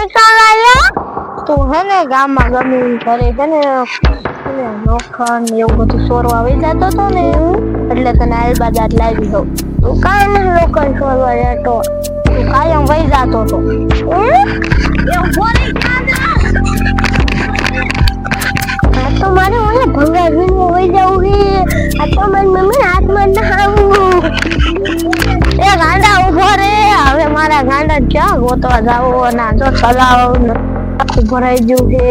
પૈસા લાયા તો હે ને ગામમાં ગમે ઘરે છે ને નોખા ને એવું બધું સોરવા આવી જતો હતો ને એટલે તને આલબાજાર લાવી દઉં. તું કાંઈ ને લોકલ સોરવા જતો તું કાયમ વહી જતો હતો. આ તો મારે ઓલા ભંગાર વીણવા વહી જવું છે. આ તો મારી મમ્મી હાથમાં નહાવું. એ ગાંડા ઉભો રે હવે મારા ગાંડા ક્યાં ગોતવા જાવ ના જો ચલાવ ઉભો રહી ગયું છે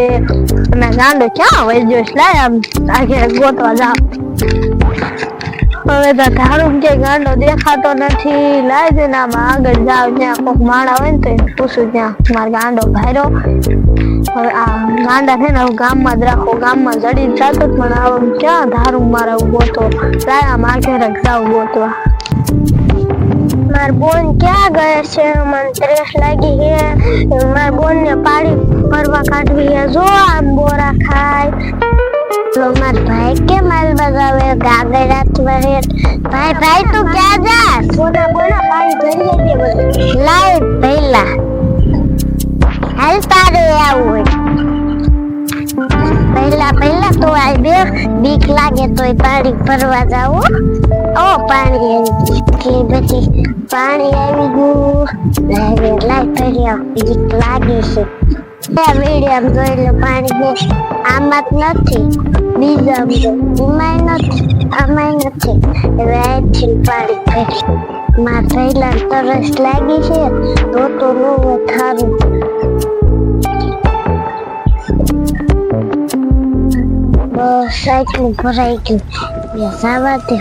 અને ગાંડો ક્યાં વહી ગયો એટલે આમ આગે ગોતવા જાવ. હવે તો ધારું કે ગાંડો દેખાતો નથી. લાય દે ને આમ આગળ જાવ ત્યાં કોઈક માળા હોય ને તો એને પૂછું ત્યાં મારો ગાંડો ભાર્યો. હવે આ ગાંડા છે ને ગામમાં જ રાખો ગામમાં જડી જતો પણ આમ ક્યાં ધારું મારે ગોતો લાય આમ આગળ જાવ ગોતવા. માર બોન ક્યાં ગયે છે મને ત્રેસ લાગી છે. માર બોન ને પાડી ફરવા કાઢવી છે જો આમ બોરા ખાય. માર ભાઈ કે માલ બગાવે ગાગર રાખવા હે. ભાઈ તું ક્યાં જાસ? બોના પાણી ભરી લેજે બધું. લાય પહેલા હાલ તારે આવું પહેલા તો આ બે બીક લાગે તોય પાણી ભરવા જાવ. ઓ પાણી એટલી બધી પાણી આવી ગયું. લાય ભર્યા બીક લાગે છે. મીડિયમ જોઈ લો પાણી આમાં જ નથી બીજા એમાંય નથી આમાંય નથી. હવે અહીંથી પાણી ભરી મારા પહેલા તરસ લાગી છે તો નું થારું. બસ આટલું ભરાઈ ગયું જવા દે.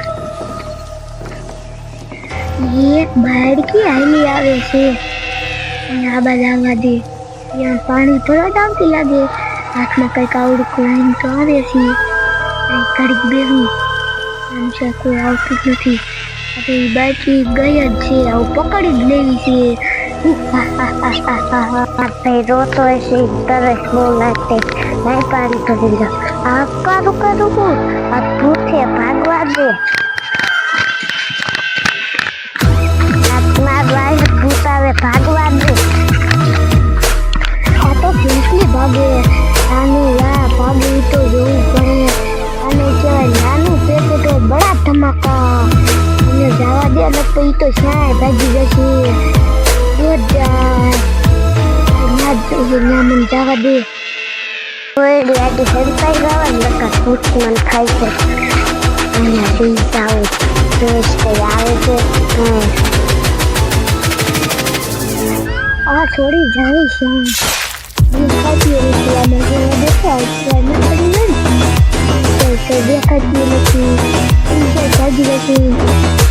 એક બાળકી હાલી આવે છે આ બાજુ આવવા દે. ત્યાં પાણી ભરત આવતી લાગે હાથમાં કઈક આવડું લાઈન તો આવે છે. ઘડીક બેહું આમ છે કોઈ આવતું જ નથી. હવે એ બાળકી ગઈ જ છે આવું પકડી જ લેવી છે. ભાઈ રોતો હશે તરસ બહુ લાગતી નહીં પાણી ભરી લો. આ કરું આ ભૂથે ભાગવા દે. ભૂત આવે ભાગવા દે. આ તો ભૂતલી ભાગે આનું ભાગવું તો જોવું પડે. અને કહેવાય નાનું પેટે તો બડા ધમાકા અને જવા દે ને તો એ તો શાય ભાગી જશે. મને જવા દે. આડી હેરપાઈ જવા નકા ભૂત મને ખાય છે. અહીંયા પી જાઉં ટેસ્ટ આવે છે. આ થોડી જાવી છે દેખાતી નથી. ભાગી જશે.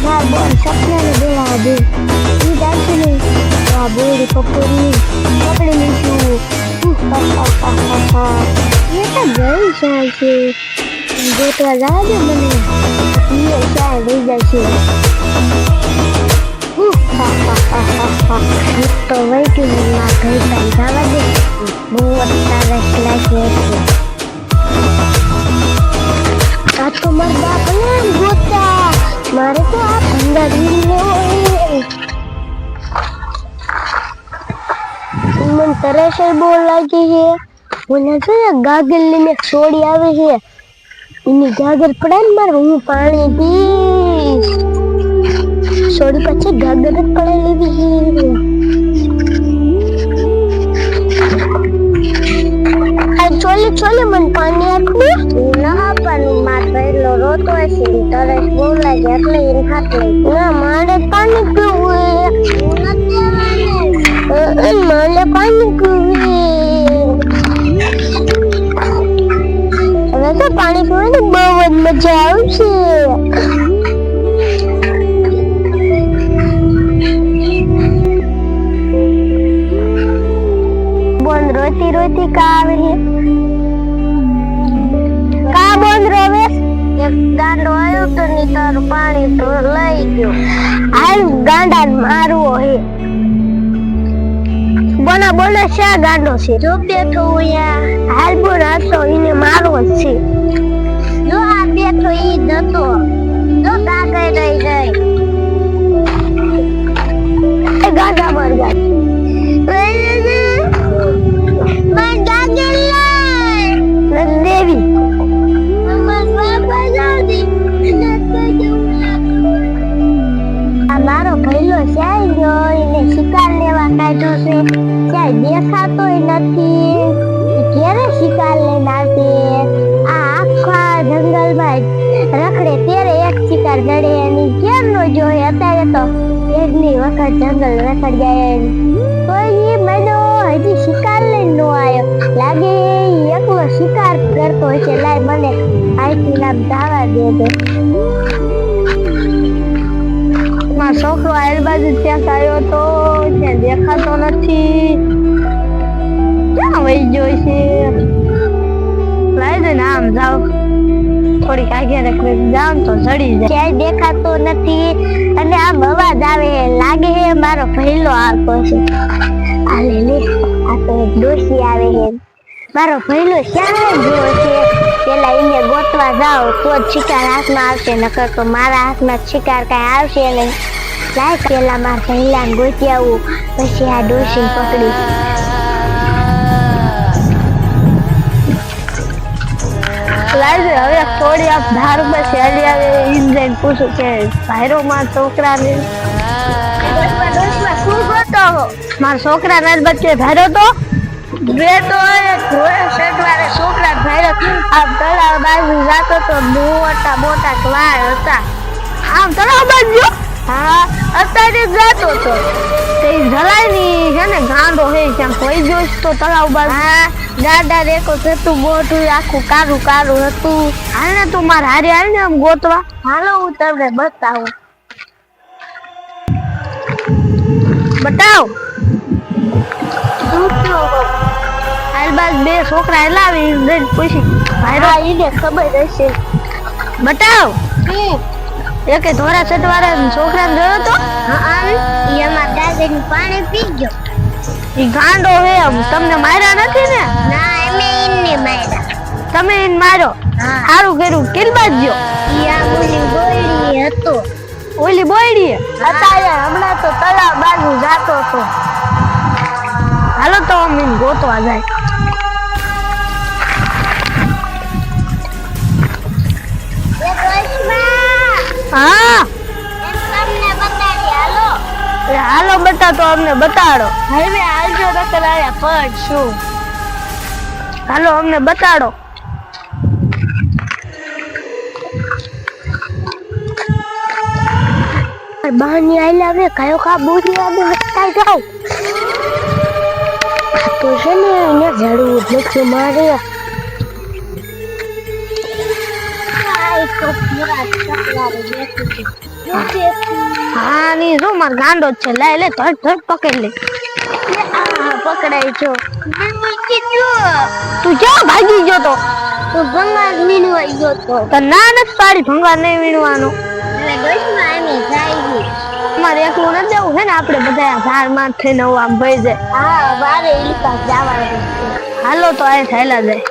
માર બોલ સપનાને બોલાવા દે. એ દાખી ને આ બોરી પકોડી પકડી લઈશું. એ તો ગઈ જાય છે ગોતવા જવા દે મને. એ ચાય લઈ જાય છે. તો વહી ગયું ના ઘર પણ જવા દે. બહુ સરસ લાગે છે. આ તો મારા બાપ ને ગોતા મારે તો આ ભંગાર મને તરસ બહુ લાગી છે. મને છે ને ગાગર લઈને છોડી આવે છે એની ગાગર પડે ને મારે હું પાણી પીશ. છોડી પછી ગાગર જ પડે લેવી છે. ચોલી મને પાણી આપવું ના આપવાનું. માર પહેલો રોતો હશે તરસ બહુ લાગે એટલે એને હાથ લઈ. ના મારે પાણી પીવું મને પાણી પીવું. હવે તો પાણી પીવાની બહુ જ મજા આવશે. બોન રોતી કા આવે છે? કા બોન રોવે? એક ગાંડો આવ્યો તો ની તારું પાણી તો લઈ ગયો. હાલ ગાંડા મારવો હે. બોના શા ગાંડો છે? જો બેઠો અહીંયા હાલ બોન હતો એને મારવો જ છે. જો આ બેઠો ઈ જતો જો કાગળ રહી ગઈ. એ ગાંડા મર ગયા. દેખાતોય નથી. ક્યારે શિકાર લઈને આવશે? આ આખા જંગલમાં રખડે ત્યારે એક શિકાર જડે એની કેમ નો જોયે? અત્યારે તો એકની વખત જંગલ રખડ જાય કોઈ મનો હજી શિકાર લઈને નો આવ્યો. લાગે એકલો શિકાર કરતો હશે. લાય મને આઈથી નામ દાવા દે દે. મારો છોકરો આ બાજુ ત્યાં આવ્યો તો ત્યાં દેખાતો નથી. ક્યાં વહી ગયો છે? લાય દે ને આમ જાવ થોડીક આગે રખડે જાવ તો ચડી જાય. ક્યાંય દેખાતો નથી અને આમ અવાજ આવે લાગે મારો પહેલો આવતો છે. આ લે લે આ તો એક ડોશી આવે છે. મારો પહેલો ક્યાં ગયો છે? પેલા એને ગોતવા જાવ તો જ શિકાર હાથમાં આવશે, નકર તો મારા હાથમાં શિકાર કઈ આવશે નહીં. લાય પેલા મારા પહેલાને ગોતી આવું પછી આ ડોશીને પકડી. લાય હવે થોડી આપ ધાર ઉપર શેલી આવે ઇન્જિન પૂછું કે ભાઈરો માં છોકરાને શું ગોતો? મારા છોકરાને બચ્ચે ભાઈરો તો બેટો શેઠવાળે છોકરા ભાઈરો આમ તળાવ બાજુ જાતો તો મોટા મોટા વાળ હતા. આમ તળાવ બાજુ હા અત્યારે જાતો તો તે જલાય ની છે ને ગાંડો હે ક્યાં કોઈ જોઈશ તો તળાવ બાજુ. હા ગાડા રેકો થતું મોટું આખું કારું કારું હતું. હાલને તું મારે હારે હાલ ને આમ ગોતવા. હાલો હું તમને બતાવું. બતાવ હાલબાજ બે છોકરા હલાવી જઈને પૂછી ભાઈરો એને ખબર હશે. બતાવ એકે ધોરા સેટ વાળા છોકરાને જોયો તો? હા એમાં દાદાનું પાણી પી ગયો. ઈ ગાંડો હે તમને માર્યા નથી ને? ના અમે એને માર્યા. તમે એને માર્યો? સારું કર્યું. કિલબાજ ગયો? ઈ આ ઓલી બોયડી હતો. ઓલી બોયડી અત્યારે હમણાં તો તળાવ બાજુ જાતો હતો. હાલો તો અમે ગોતવા જાય. હા તમને બતાડી હાલો. હાલો બતા તો અમને બતાડો. હવે હાલજો નકર આયા પડશું. હાલો અમને બતાડો. બહાની આઈલા વે કયો કા બોલી આને બતાઈ જાવ તો છે ને એને ઝાડવું નથી મારે. હા ની જો માર ગાંડો છે. લે લે ધડ ધડ પકડ લે. પકડાઈ છો. તું ક્યાં ભાગી ગયો તો? તું ભંગાર વીણવા ગયો તો. ના નથી પાડી ભંગાર નહીં વીણવાનો. એટલે દોસ્તમાં આમે જાય મારે એકલું નથી જવું છે ને આપણે બધા ઝાડ માં થઈને આમ ભઈ જાય. હા બારે ઇલકા જવાનું. હાલો તો આ થયેલા જાય.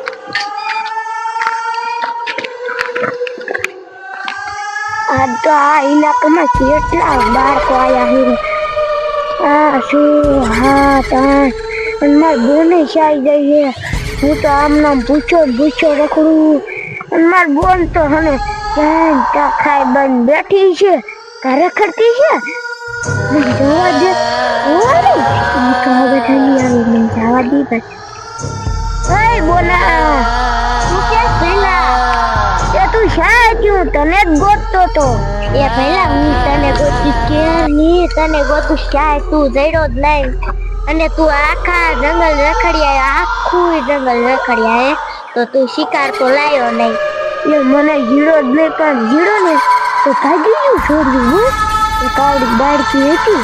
આ તો આ ઇલાકામાં કેટલા બાળકો આયા છે. આ શું હા તા માર બોને ચાઈ જાય છે. હું તો આમ નામ પૂછો રખડું અને માર બોન તો હને ત્યાં ખાઈ બંધ બેઠી છે ઘરે ખડતી છે. જવા દે ઓરે તો હવે ઠંડી આવી મને જવા દી ભાઈ. બોલા તું કે પેલા એ તું શા ક્યું તને જ ગોતતો તો? એ પહેલા હું તને ગોતી કે ની તને ગોતું શા તું જઈડો જ નહીં અને તું આખા જંગલ રખડ્યા આખું જંગલ રખડ્યા તો તું શિકાર તો લાયો નહીં. એ મને જીડો જ નહીં પણ જીડો ને તો ભાગી ગયું છોડ્યું. હું કાવડી બાળકી હતી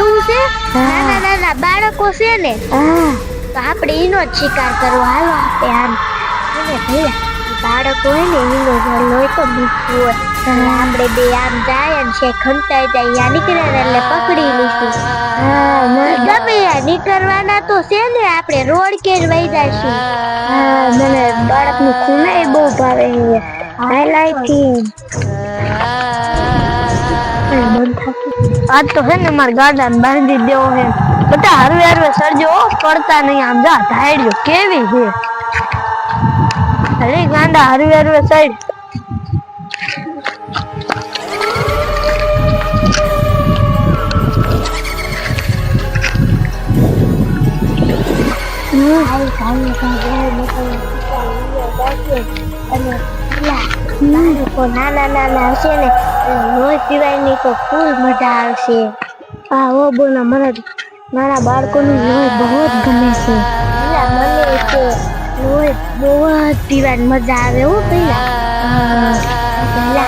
એવું છે. નાના નાના બાળકો છે ને હા તો આપણે એનો જ શિકાર કરવો. હાલો આપણે આમ એને ભૈયા બાળકો હોય ને એનો લોહી તો મીઠું હોય. આપણે બે આમ જાય અને છે ખંતાઈ જાય યા નીકળે એટલે પકડી લઈશું. હા ગમે નીકળવાના તો છે ને આપણે રોડ કે વહી જઈશું. હા મને બાળકનું ખૂણાય બહુ ભાવે છે. હાઈલાઈટ આજ તો છે ને મારા ગાડાને બાંધી દેવો છે. બધા હરવે હરવે સરજો પડતા નહીં. આમ જા ધાડ્યો કેવી છે. અરે ગાંડા હરવે હરવે સાઈડ. હાલ કાલે કાલે અને બાળકો નાના નાના હશે ને લોહી પીવાની તો ફૂલ મજા આવશે. હા ઓ બોલા મને નાના બાળકોનું લોહી બહુ જ ગમે છે. મને છે લોહી બહુ જ પીવાની મજા આવે હો પેલા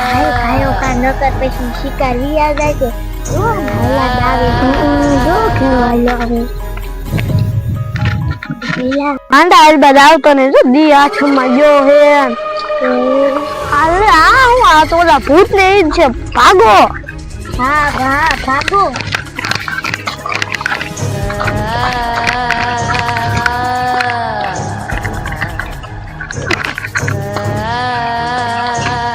હાલ ખાયો કા નકર પછી શિકાર વિયા જાય છે. હાલાદ આવે જો ખેલવા આવે પેલા આંડા આલ બાદ આવતો ને જો દી આછમાં ગયો હે હાલે આ હું આ તો ઓલા ભૂત ને ઈ જ છે ભાગો. હા ભાગો